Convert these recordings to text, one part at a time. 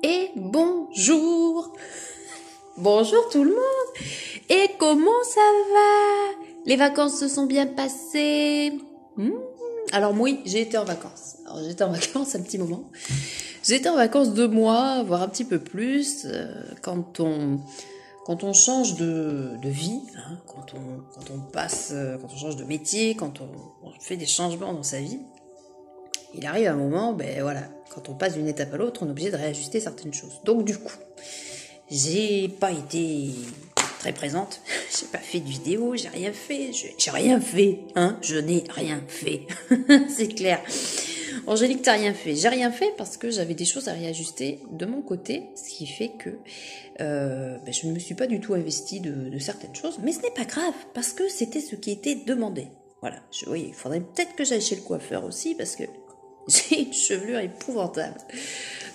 Et bonjour. Bonjour tout le monde. Et comment ça va? Les vacances se sont bien passées? Alors oui, j'ai été en vacances. Alors j'étais en vacances un petit moment. J'étais en vacances 2 mois, voire un petit peu plus. Quand on change de vie, hein, quand on change de métier, quand on fait des changements dans sa vie, il arrive un moment, quand on passe d'une étape à l'autre, on est obligé de réajuster certaines choses. Donc du coup, j'ai pas été très présente, j'ai pas fait de vidéo, j'ai rien fait, je n'ai rien fait, c'est clair. Angélique, t'as rien fait. J'ai rien fait parce que j'avais des choses à réajuster de mon côté, ce qui fait que je ne me suis pas du tout investie de certaines choses, mais ce n'est pas grave, parce que c'était ce qui était demandé. Voilà, oui, il faudrait peut-être que j'aille chez le coiffeur aussi, parce que j'ai une chevelure épouvantable.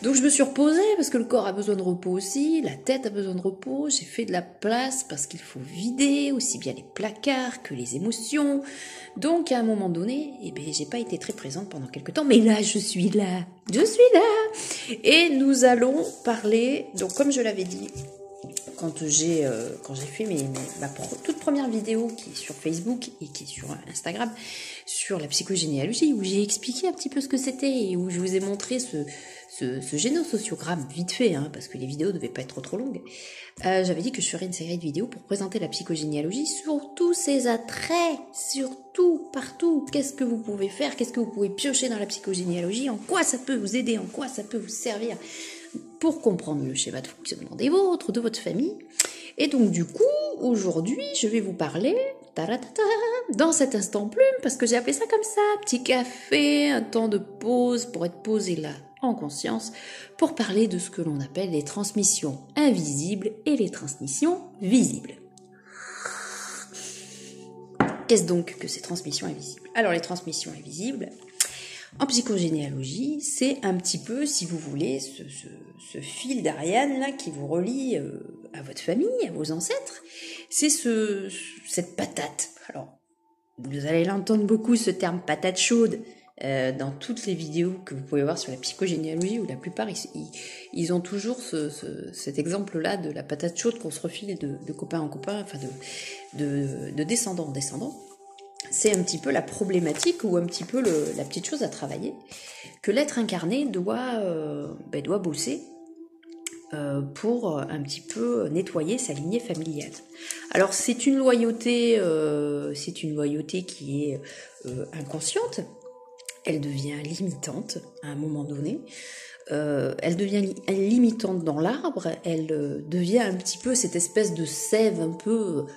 Donc je me suis reposée, parce que le corps a besoin de repos aussi, la tête a besoin de repos, j'ai fait de la place, parce qu'il faut vider aussi bien les placards que les émotions. Donc à un moment donné, j'ai pas été très présente pendant quelques temps, mais là je suis là, et nous allons parler, donc comme je l'avais dit, quand j'ai fait ma toute première vidéo qui est sur Facebook et qui est sur Instagram, sur la psychogénéalogie, où j'ai expliqué un petit peu ce que c'était et où je vous ai montré ce génosociogramme vite fait, hein, parce que les vidéos ne devaient pas être trop longues, j'avais dit que je ferais une série de vidéos pour présenter la psychogénéalogie sur tous ses attraits, sur tout, partout. Qu'est-ce que vous pouvez faire, qu'est-ce que vous pouvez piocher dans la psychogénéalogie, en quoi ça peut vous aider, en quoi ça peut vous servir pour comprendre le schéma de fonctionnement des vôtres, de votre famille. Et donc du coup, aujourd'hui, je vais vous parler dans cet instant plume, parce que j'ai appelé ça comme ça, petit café, un temps de pause pour être posé là en conscience, pour parler de ce que l'on appelle les transmissions invisibles et les transmissions visibles. Qu'est-ce donc que ces transmissions invisibles? Alors les transmissions invisibles, en psychogénéalogie, c'est un petit peu, si vous voulez, ce fil d'Ariane là qui vous relie à votre famille, à vos ancêtres. C'est cette patate. Alors, vous allez l'entendre beaucoup, ce terme patate chaude, dans toutes les vidéos que vous pouvez voir sur la psychogénéalogie, où la plupart, ils ont toujours cet exemple-là de la patate chaude qu'on se refile de copain en copain, enfin de descendant en descendant. C'est un petit peu la problématique ou un petit peu la petite chose à travailler que l'être incarné doit bosser pour un petit peu nettoyer sa lignée familiale. Alors c'est une loyauté qui est inconsciente. Elle devient limitante à un moment donné. Elle devient limitante dans l'arbre. Elle devient un petit peu cette espèce de sève un peu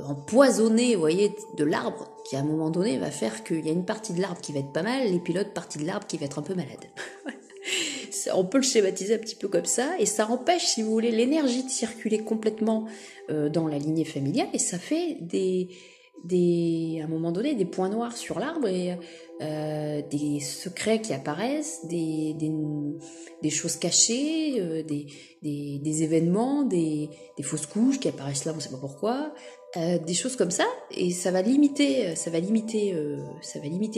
empoisonnée, vous voyez, de l'arbre, qui à un moment donné va faire qu'il y a une partie de l'arbre qui va être pas mal, et puis l'autre partie de l'arbre qui va être un peu malade. On peut le schématiser un petit peu comme ça, et ça empêche, si vous voulez, l'énergie de circuler complètement dans la lignée familiale, et ça fait à un moment donné, des points noirs sur l'arbre, et des secrets qui apparaissent, des choses cachées, des événements, des fausses couches qui apparaissent là, on ne sait pas pourquoi, des choses comme ça, et ça va limiter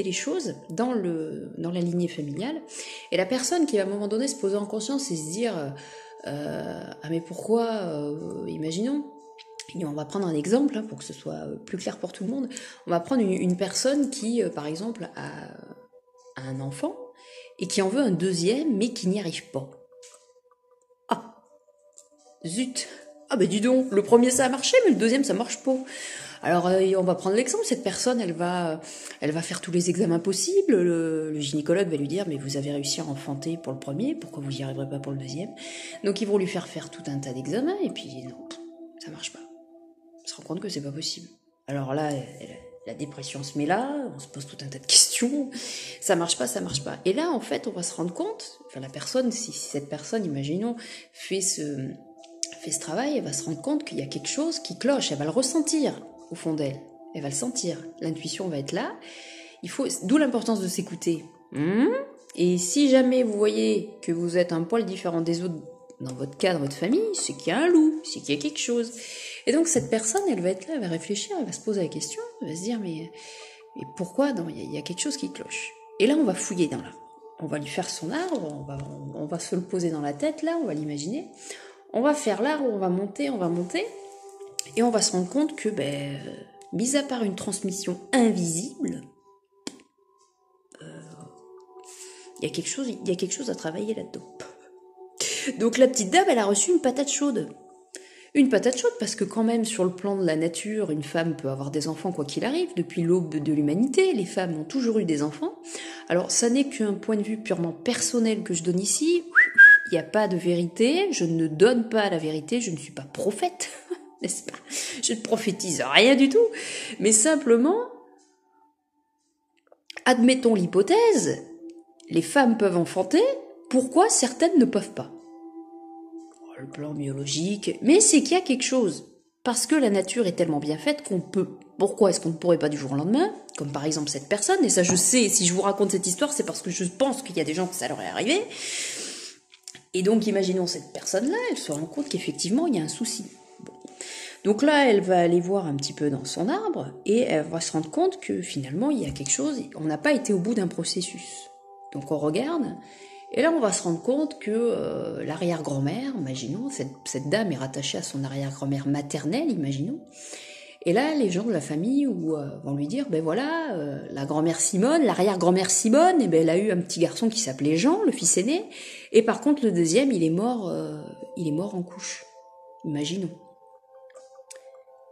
les choses dans la lignée familiale. Et la personne qui va à un moment donné se poser en conscience et se dire ah mais pourquoi, imaginons, et on va prendre un exemple pour que ce soit plus clair pour tout le monde. On va prendre une personne qui, par exemple, a un enfant et qui en veut un deuxième, mais qui n'y arrive pas. Ah, zut. Ah ben dis donc, le premier ça a marché, mais le deuxième ça marche pas. Alors on va prendre l'exemple, cette personne, elle va faire tous les examens possibles, le gynécologue va lui dire mais vous avez réussi à enfanter pour le premier, pourquoi vous n'y arriverez pas pour le deuxième? Donc ils vont lui faire tout un tas d'examens et puis non, ça marche pas. On se rend compte que c'est pas possible. Alors là, la dépression se met là, on se pose tout un tas de questions, ça marche pas. Et là, en fait, on va se rendre compte, enfin la personne, si cette personne, imaginons, fait ce travail, elle va se rendre compte qu'il y a quelque chose qui cloche, elle va le ressentir au fond d'elle, elle va le sentir, l'intuition va être là, d'où l'importance de s'écouter. Et si jamais vous voyez que vous êtes un poil différent des autres dans votre cas, dans votre famille, c'est qu'il y a un loup, c'est qu'il y a quelque chose. Et donc cette personne, elle va être là, elle va réfléchir, elle va se poser la question, elle va se dire mais pourquoi? Non, il y a quelque chose qui cloche. Et là, on va fouiller dans l'arbre. on va lui faire son arbre, on va se le poser dans la tête, là, on va l'imaginer. On va faire l'arbre, on va monter, et on va se rendre compte que, mis à part une transmission invisible, il y a quelque chose à travailler là-dedans. Donc la petite dame, elle a reçu une patate chaude. Une patate chaude parce que quand même, sur le plan de la nature, une femme peut avoir des enfants quoi qu'il arrive. Depuis l'aube de l'humanité, les femmes ont toujours eu des enfants. Alors ça n'est qu'un point de vue purement personnel que je donne ici. Il n'y a pas de vérité, je ne donne pas la vérité, je ne suis pas prophète, n'est-ce pas? Je ne prophétise rien du tout, mais simplement, admettons l'hypothèse, les femmes peuvent enfanter, pourquoi certaines ne peuvent pas? Le plan biologique, mais c'est qu'il y a quelque chose. Parce que la nature est tellement bien faite qu'on peut. Pourquoi est-ce qu'on ne pourrait pas du jour au lendemain? Comme par exemple cette personne, et ça je sais, si je vous raconte cette histoire, c'est parce que je pense qu'il y a des gens que ça leur est arrivé. Et donc imaginons cette personne-là, elle se rend compte qu'effectivement il y a un souci. Bon. Donc là, elle va aller voir un petit peu dans son arbre, et elle va se rendre compte que finalement il y a quelque chose, on n'a pas été au bout d'un processus. Donc on regarde. Et là, on va se rendre compte que l'arrière-grand-mère, imaginons, cette dame est rattachée à son arrière-grand-mère maternelle, imaginons. Et là, les gens de la famille vont lui dire, la grand-mère Simone, l'arrière-grand-mère Simone, elle a eu un petit garçon qui s'appelait Jean, le fils aîné. Et par contre, le deuxième, il est mort en couche. Imaginons.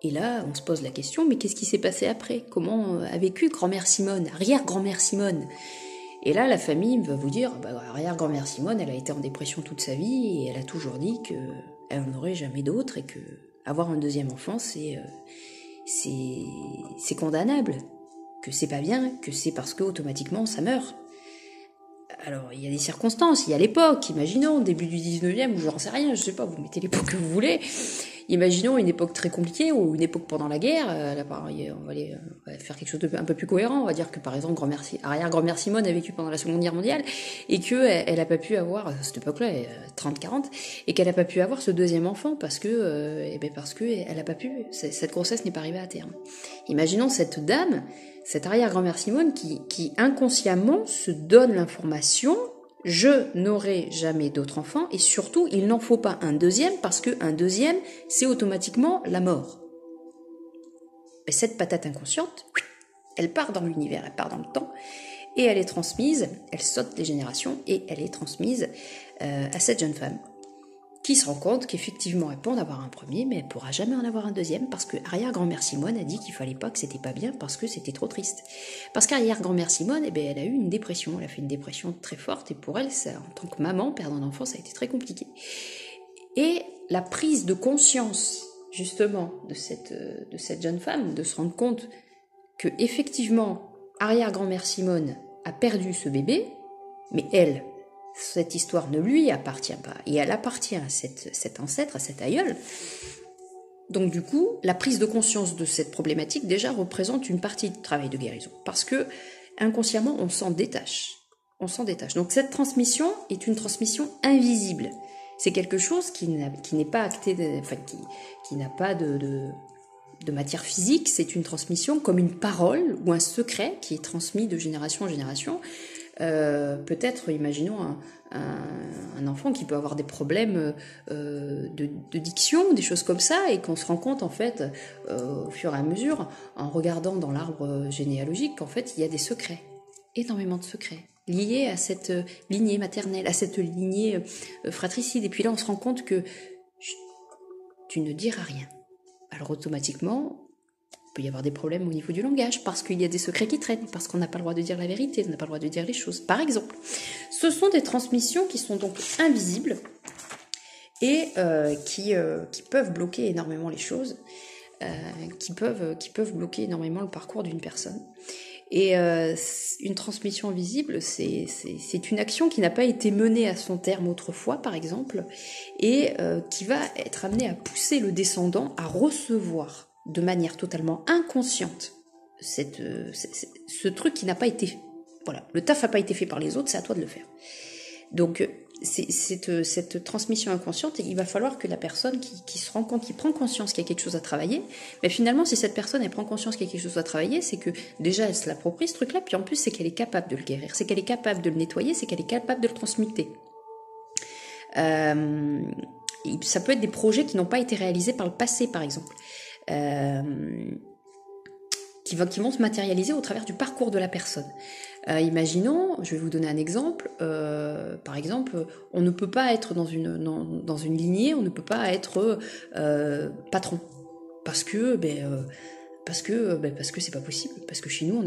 Et là, on se pose la question, mais qu'est-ce qui s'est passé après? Comment a vécu grand-mère Simone, arrière-grand-mère Simone? Et là, la famille va vous dire, arrière-grand-mère Simone, elle a été en dépression toute sa vie et elle a toujours dit qu'elle n'en aurait jamais d'autre et que avoir un deuxième enfant, c'est condamnable, que c'est pas bien, que c'est parce que automatiquement ça meurt. Alors, il y a des circonstances, il y a l'époque, imaginons, début du 19e, ou j'en sais rien, je sais pas, vous mettez l'époque que vous voulez. Imaginons une époque très compliquée, ou une époque pendant la guerre, là, pareil, on va faire quelque chose d'un peu plus cohérent, on va dire que par exemple, arrière-grand-mère Simone a vécu pendant la Seconde Guerre mondiale, et qu'elle a pas pu avoir, à cette époque-là, 30-40, et qu'elle a pas pu avoir ce deuxième enfant, parce que elle a pas pu, cette grossesse n'est pas arrivée à terme. Imaginons cette dame, cette arrière-grand-mère Simone qui inconsciemment se donne l'information, je n'aurai jamais d'autres enfants et surtout il n'en faut pas un deuxième parce qu'un deuxième c'est automatiquement la mort. Et cette patate inconsciente, elle part dans l'univers, elle part dans le temps et elle est transmise, elle saute les générations et elle est transmise à cette jeune femme qui se rend compte qu'effectivement elle peut en avoir un premier mais elle ne pourra jamais en avoir un deuxième parce que arrière-grand-mère Simone a dit qu'il fallait pas, que c'était pas bien parce que c'était trop triste. Parce qu'arrière-grand-mère Simone, elle a eu une dépression, elle a fait une dépression très forte et pour elle, ça, en tant que maman, perdre un enfant, ça a été très compliqué. Et la prise de conscience justement de cette jeune femme, de se rendre compte que effectivement arrière-grand-mère Simone a perdu ce bébé, mais elle, cette histoire ne lui appartient pas et elle appartient à cet ancêtre, à cet aïeul. Donc du coup, la prise de conscience de cette problématique déjà représente une partie du travail de guérison parce que inconsciemment on s'en détache. Donc cette transmission est une transmission invisible. C'est quelque chose qui n'est pas acté, qui n'a pas de matière physique. C'est une transmission comme une parole ou un secret qui est transmis de génération en génération. Peut-être, imaginons un enfant qui peut avoir des problèmes de diction, des choses comme ça, et qu'on se rend compte en fait au fur et à mesure, en regardant dans l'arbre généalogique, qu'en fait il y a des secrets, énormément de secrets, liés à cette lignée maternelle, à cette lignée fratricide. Et puis là on se rend compte que tu ne diras rien. Alors automatiquement, il peut y avoir des problèmes au niveau du langage, parce qu'il y a des secrets qui traînent, parce qu'on n'a pas le droit de dire la vérité, on n'a pas le droit de dire les choses. Par exemple, ce sont des transmissions qui sont donc invisibles et qui peuvent bloquer énormément les choses, qui peuvent bloquer énormément le parcours d'une personne. Et une transmission visible, c'est une action qui n'a pas été menée à son terme autrefois, par exemple, et qui va être amenée à pousser le descendant à recevoir de manière totalement inconsciente ce truc qui n'a pas été... Voilà, le taf n'a pas été fait par les autres, c'est à toi de le faire. Donc, cette transmission inconsciente, il va falloir que la personne qui se rend compte, qui prend conscience qu'il y a quelque chose à travailler, mais finalement, si cette personne, elle prend conscience qu'il y a quelque chose à travailler, c'est que déjà, elle se l'approprie ce truc-là, puis en plus, c'est qu'elle est capable de le guérir, c'est qu'elle est capable de le nettoyer, c'est qu'elle est capable de le transmuter. Ça peut être des projets qui n'ont pas été réalisés par le passé, par exemple. Qui vont se matérialiser au travers du parcours de la personne. Imaginons, je vais vous donner un exemple, par exemple, on ne peut pas être dans une lignée, on ne peut pas être patron, parce que c'est pas possible, parce que chez nous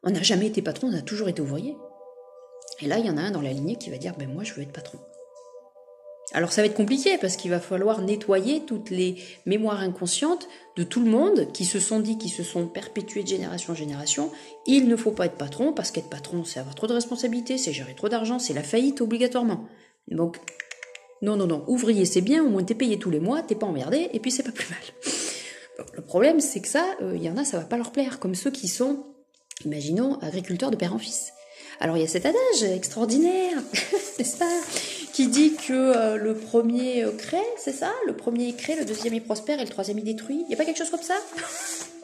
on n'a jamais été patron, on a toujours été ouvrier. Et là il y en a un dans la lignée qui va dire moi je veux être patron. Alors ça va être compliqué parce qu'il va falloir nettoyer toutes les mémoires inconscientes de tout le monde qui se sont dit, qui se sont perpétuées de génération en génération. Il ne faut pas être patron parce qu'être patron c'est avoir trop de responsabilités, c'est gérer trop d'argent, c'est la faillite obligatoirement. Donc non, ouvrier c'est bien, au moins t'es payé tous les mois, t'es pas emmerdé et puis c'est pas plus mal. Donc, le problème c'est que ça, il y en a ça va pas leur plaire, comme ceux qui sont, imaginons, agriculteurs de père en fils. Alors il y a cet adage extraordinaire, n'est-ce pas, qui dit que le premier crée, c'est ça, le premier crée, le deuxième il prospère et le troisième il détruit. Il n'y a pas quelque chose comme ça?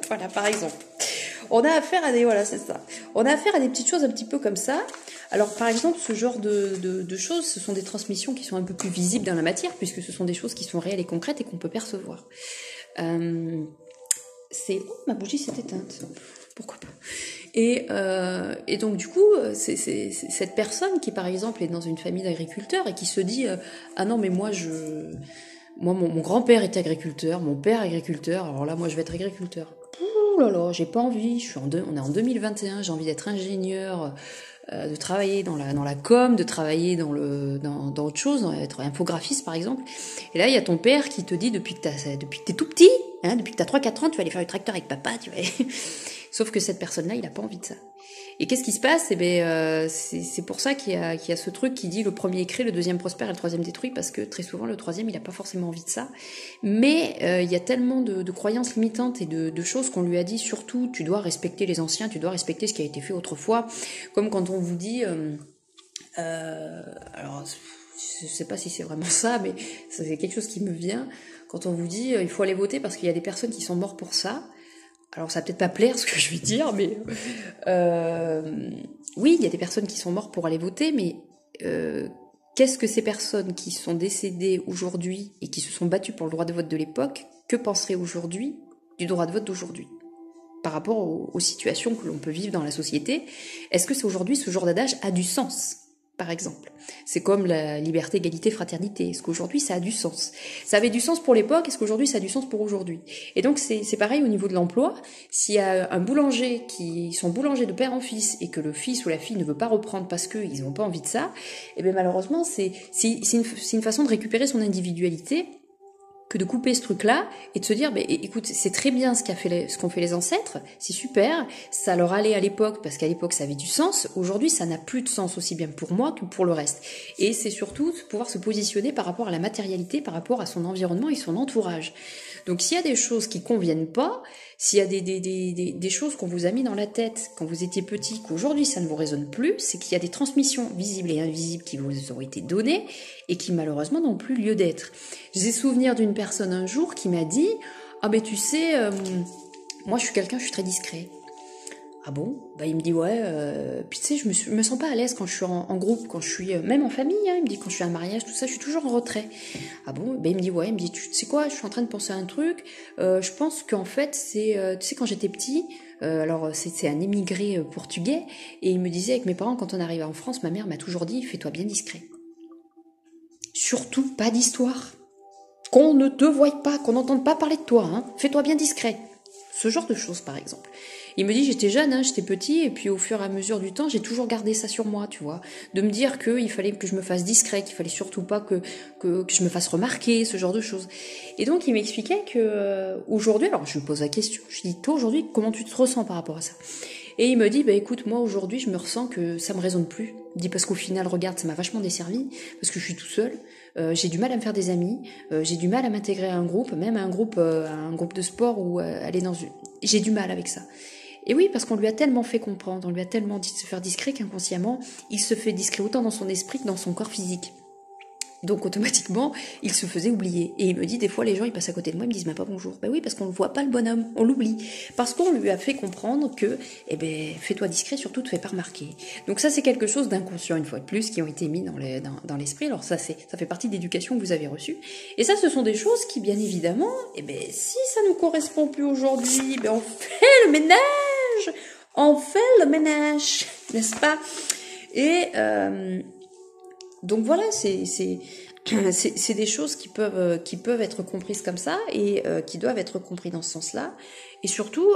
Voilà, par exemple. On a affaire à des petites choses un petit peu comme ça. Alors par exemple, ce genre de choses, ce sont des transmissions qui sont un peu plus visibles dans la matière, puisque ce sont des choses qui sont réelles et concrètes et qu'on peut percevoir. Ma bougie s'est éteinte. Pourquoi pas? Et donc du coup, c'est cette personne qui par exemple est dans une famille d'agriculteurs et qui se dit ah non mais moi mon grand-père était agriculteur, mon père agriculteur, alors là moi je vais être agriculteur. Ouh là là, j'ai pas envie, on est en 2021, j'ai envie d'être ingénieur, de travailler dans la com, de travailler dans autre chose, être infographiste par exemple. Et là il y a ton père qui te dit depuis que t'es tout petit, hein, depuis que t'as 3-4 ans, tu vas aller faire du tracteur avec papa, tu vas aller... Sauf que cette personne-là, il n'a pas envie de ça. Et qu'est-ce qui se passe? C'est pour ça qu'il y a ce truc qui dit le premier est créé, le deuxième prospère et le troisième détruit, parce que très souvent, le troisième, il n'a pas forcément envie de ça. Mais il y a tellement de croyances limitantes et de choses qu'on lui a dit, surtout, tu dois respecter les anciens, tu dois respecter ce qui a été fait autrefois. Comme quand on vous dit... alors, je ne sais pas si c'est vraiment ça, mais c'est quelque chose qui me vient. Quand on vous dit il faut aller voter parce qu'il y a des personnes qui sont mortes pour ça. Alors ça va peut-être pas plaire ce que je vais dire, mais oui, il y a des personnes qui sont mortes pour aller voter, mais qu'est-ce que ces personnes qui sont décédées aujourd'hui et qui se sont battues pour le droit de vote de l'époque, que penseraient aujourd'hui du droit de vote d'aujourd'hui par rapport aux situations que l'on peut vivre dans la société? Est-ce que c'est aujourd'hui ce genre d'adage a du sens ? Par exemple, c'est comme la liberté, égalité, fraternité. Est-ce qu'aujourd'hui ça a du sens? Ça avait du sens pour l'époque, est-ce qu'aujourd'hui ça a du sens pour aujourd'hui? Et donc c'est pareil au niveau de l'emploi. S'il y a un boulanger sont boulangers de père en fils et que le fils ou la fille ne veut pas reprendre parce qu'ils n'ont pas envie de ça, et bien malheureusement c'est une façon de récupérer son individualité que de couper ce truc-là et de se dire, écoute, c'est très bien ce qu'ont fait les ancêtres, c'est super, ça leur allait à l'époque, parce qu'à l'époque ça avait du sens, aujourd'hui ça n'a plus de sens aussi bien pour moi que pour le reste. Et c'est surtout de pouvoir se positionner par rapport à la matérialité, par rapport à son environnement et son entourage. Donc s'il y a des choses qui conviennent pas, s'il y a des choses qu'on vous a mis dans la tête quand vous étiez petit, qu'aujourd'hui ça ne vous résonne plus, c'est qu'il y a des transmissions visibles et invisibles qui vous ont été données et qui malheureusement n'ont plus lieu d'être. J'ai souvenir d'une personne un jour qui m'a dit « Ah ben tu sais, moi je suis très discret. » Ah bon? Il me dit ouais, puis tu sais, je me sens pas à l'aise quand je suis en groupe, quand je suis, même en famille, hein, il me dit quand je suis à un mariage, tout ça, je suis toujours en retrait. Ah bon? Il me dit ouais, il me dit tu sais quoi, je suis en train de penser à un truc, je pense qu'en fait c'est, tu sais quand j'étais petit, alors c'est un émigré portugais, et il me disait avec mes parents quand on arrivait en France, ma mère m'a toujours dit fais-toi bien discret. Surtout pas d'histoire. Qu'on ne te voie pas, qu'on n'entende pas parler de toi, hein, fais-toi bien discret. Ce genre de choses par exemple. Il me dit j'étais jeune, hein, j'étais petit, et puis au fur et à mesure du temps, j'ai toujours gardé ça sur moi, tu vois, de me dire qu'il fallait que je me fasse discret, qu'il fallait surtout pas que je me fasse remarquer, ce genre de choses. Et donc il m'expliquait que aujourd'hui, alors je lui pose la question, je lui dis toi aujourd'hui comment tu te ressens par rapport à ça? Et il me dit écoute moi aujourd'hui je me ressens que ça me résonne plus. Il dit parce qu'au final regarde ça m'a vachement desservi parce que je suis tout seul. J'ai du mal à me faire des amis, j'ai du mal à m'intégrer à un groupe, même à un groupe de sport ou aller dans une... J'ai du mal avec ça. Et oui, parce qu'on lui a tellement fait comprendre, on lui a tellement dit de se faire discret qu'inconsciemment, il se fait discret autant dans son esprit que dans son corps physique. Donc automatiquement, il se faisait oublier. Et il me dit, des fois, les gens, ils passent à côté de moi, ils me disent même pas bonjour. Ben oui, parce qu'on ne voit pas le bonhomme, on l'oublie. Parce qu'on lui a fait comprendre que, eh ben, fais-toi discret, surtout te fais pas remarquer. Donc ça, c'est quelque chose d'inconscient, une fois de plus, qui ont été mis dans l'esprit. Alors ça fait partie de l'éducation que vous avez reçue. Et ça, ce sont des choses qui, bien évidemment, eh ben, si ça ne correspond plus aujourd'hui, ben, on fait le ménage. On fait le ménage, n'est-ce pas? Et donc voilà, c'est des choses qui peuvent être comprises comme ça et qui doivent être comprises dans ce sens-là. Et surtout,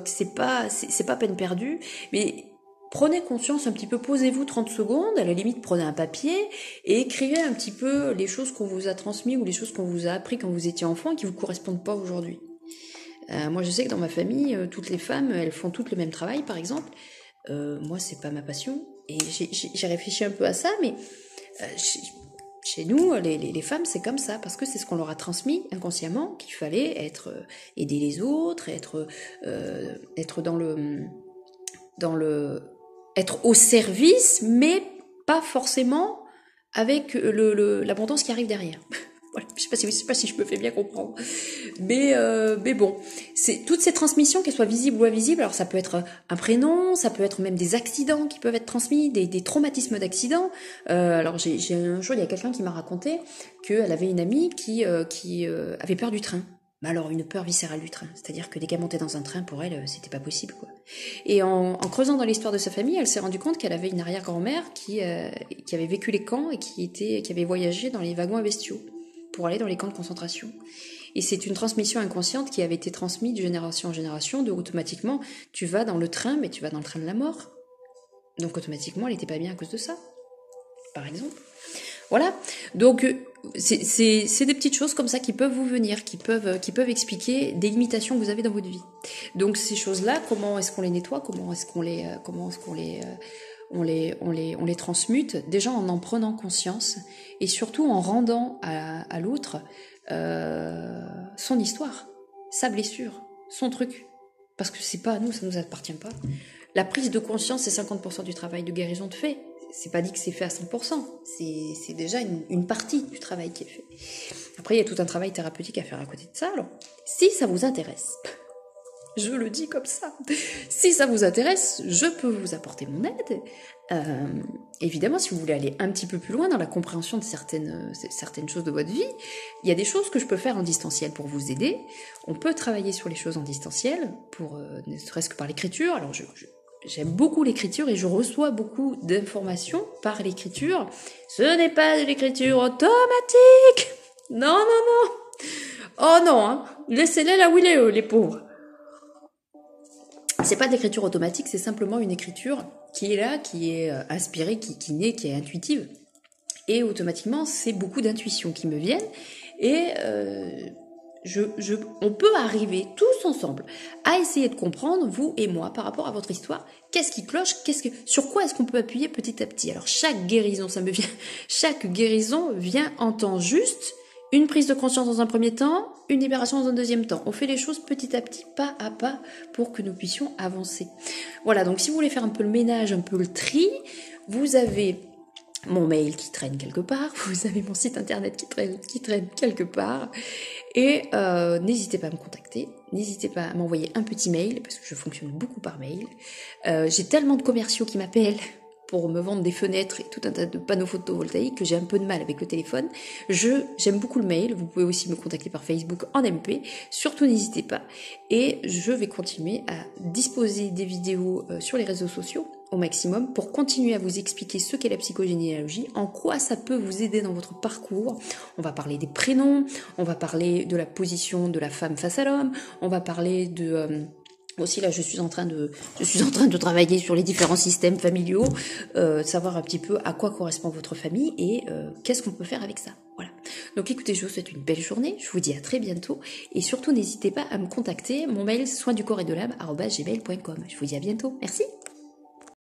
c'est pas peine perdue, mais prenez conscience un petit peu, posez-vous 30 secondes, à la limite prenez un papier et écrivez un petit peu les choses qu'on vous a transmises ou les choses qu'on vous a appris quand vous étiez enfant et qui vous correspondent pas aujourd'hui. Moi je sais que dans ma famille, toutes les femmes, elles font toutes le même travail par exemple. Moi c'est pas ma passion et j'ai réfléchi un peu à ça, mais chez nous, les femmes, c'est comme ça, parce que c'est ce qu'on leur a transmis inconsciemment, qu'il fallait aider les autres, être être au service, mais pas forcément avec l'abondance qui arrive derrière. Voilà, je sais pas si je me fais bien comprendre, mais bon, c'est toutes ces transmissions, qu'elles soient visibles ou invisibles. Alors ça peut être un prénom, ça peut être même des accidents qui peuvent être transmis, des traumatismes d'accidents. Alors j'ai un jour il y a quelqu'un qui m'a raconté qu'elle avait une amie qui avait peur du train. Mais alors une peur viscérale du train, c'est-à-dire que dès qu'elle montait dans un train, pour elle, c'était pas possible, quoi. Et en creusant dans l'histoire de sa famille, elle s'est rendue compte qu'elle avait une arrière-grand-mère qui avait vécu les camps et qui avait voyagé dans les wagons à bestiaux pour aller dans les camps de concentration. Et c'est une transmission inconsciente qui avait été transmise de génération en génération, de automatiquement, tu vas dans le train, mais tu vas dans le train de la mort. Donc automatiquement, elle n'était pas bien à cause de ça, par exemple. Voilà, donc c'est des petites choses comme ça qui peuvent vous venir, qui peuvent expliquer des limitations que vous avez dans votre vie. Donc ces choses-là, comment est-ce qu'on les nettoie, comment est-ce qu'on les transmute, déjà en prenant conscience et surtout en rendant à l'autre son histoire, sa blessure, son truc. Parce que c'est pas à nous, ça nous appartient pas. La prise de conscience, c'est 50% du travail de guérison de fait. C'est pas dit que c'est fait à 100%. C'est déjà une partie du travail qui est fait. Après, il y a tout un travail thérapeutique à faire à côté de ça. Alors, si ça vous intéresse, je le dis comme ça, si ça vous intéresse, je peux vous apporter mon aide. Évidemment, si vous voulez aller un petit peu plus loin dans la compréhension de certaines choses de votre vie, il y a des choses que je peux faire en distanciel pour vous aider. On peut travailler sur les choses en distanciel, ne serait-ce que par l'écriture. Alors, j'aime beaucoup l'écriture et je reçois beaucoup d'informations par l'écriture. Ce n'est pas de l'écriture automatique. Non. Oh non, hein. Laissez-les là où il est, les pauvres. C'est pas d'écriture automatique, c'est simplement une écriture qui est là, qui est inspirée, qui naît, qui est intuitive. Et automatiquement, c'est beaucoup d'intuitions qui me viennent. Et on peut arriver tous ensemble à essayer de comprendre, vous et moi, par rapport à votre histoire, qu'est-ce qui cloche, sur quoi est-ce qu'on peut appuyer petit à petit. Alors chaque guérison vient en temps juste, une prise de conscience dans un premier temps, une libération dans un deuxième temps. On fait les choses petit à petit, pas à pas, pour que nous puissions avancer. Voilà, donc si vous voulez faire un peu le ménage, un peu le tri, vous avez mon mail qui traîne quelque part, vous avez mon site internet qui traîne quelque part, et n'hésitez pas à me contacter, n'hésitez pas à m'envoyer un petit mail, parce que je fonctionne beaucoup par mail. J'ai tellement de commerciaux qui m'appellent pour me vendre des fenêtres et tout un tas de panneaux photovoltaïques que j'ai un peu de mal avec le téléphone. J'aime beaucoup le mail, vous pouvez aussi me contacter par Facebook en MP, surtout n'hésitez pas. Et je vais continuer à disposer des vidéos sur les réseaux sociaux au maximum pour continuer à vous expliquer ce qu'est la psychogénéalogie, en quoi ça peut vous aider dans votre parcours. On va parler des prénoms, on va parler de la position de la femme face à l'homme, on va parler de... Aussi là, je suis en train de travailler sur les différents systèmes familiaux, savoir un petit peu à quoi correspond votre famille et qu'est-ce qu'on peut faire avec ça. Voilà. Donc écoutez, je vous souhaite une belle journée, je vous dis à très bientôt et surtout n'hésitez pas à me contacter, mon mail soinsducorps-et-de-l'âme@gmail.com. Je vous dis à bientôt, merci.